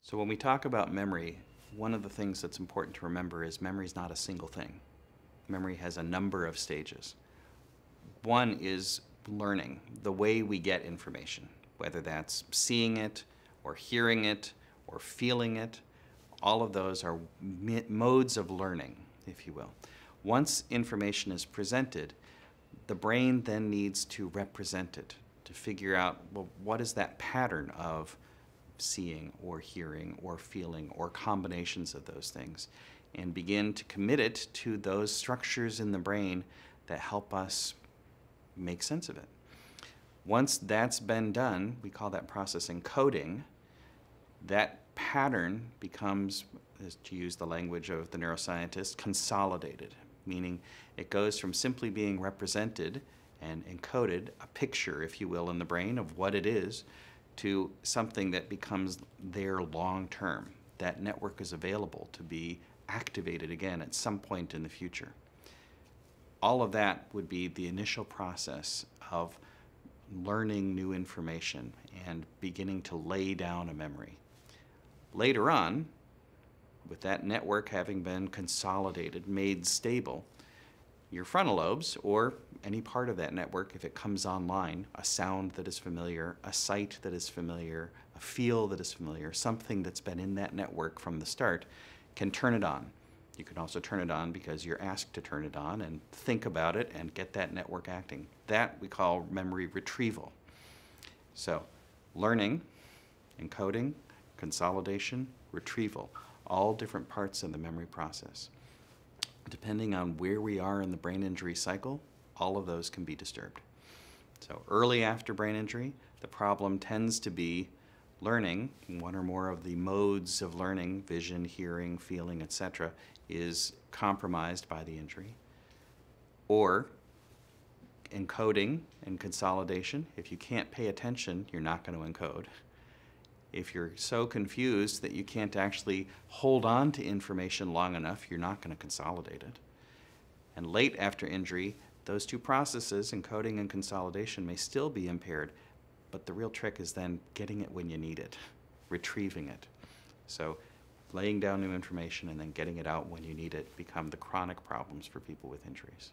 So when we talk about memory, one of the things that's important to remember is memory is not a single thing. Memory has a number of stages. One is learning, the way we get information, whether that's seeing it or hearing it or feeling it. All of those are modes of learning, if you will. Once information is presented, the brain then needs to represent it, to figure out, well, what is that pattern of seeing or hearing or feeling or combinations of those things, and begin to commit it to those structures in the brain that help us make sense of it. Once that's been done, we call that process encoding. That pattern becomes, to use the language of the neuroscientist, consolidated, meaning it goes from simply being represented and encoded, a picture, if you will, in the brain of what it is, to something that becomes there long term. That network is available to be activated again at some point in the future. All of that would be the initial process of learning new information and beginning to lay down a memory. Later on, with that network having been consolidated, made stable, your frontal lobes, or any part of that network, if it comes online, a sound that is familiar, a sight that is familiar, a feel that is familiar, something that's been in that network from the start, can turn it on. You can also turn it on because you're asked to turn it on and think about it and get that network acting. That we call memory retrieval. So learning, encoding, consolidation, retrieval, all different parts of the memory process. Depending on where we are in the brain injury cycle, all of those can be disturbed. So early after brain injury, the problem tends to be learning, one or more of the modes of learning, vision, hearing, feeling, etc., is compromised by the injury. Or encoding and consolidation. If you can't pay attention, you're not going to encode. If you're so confused that you can't actually hold on to information long enough, you're not going to consolidate it. And late after injury, those two processes, encoding and consolidation, may still be impaired, but the real trick is then getting it when you need it, retrieving it. So laying down new information and then getting it out when you need it become the chronic problems for people with injuries.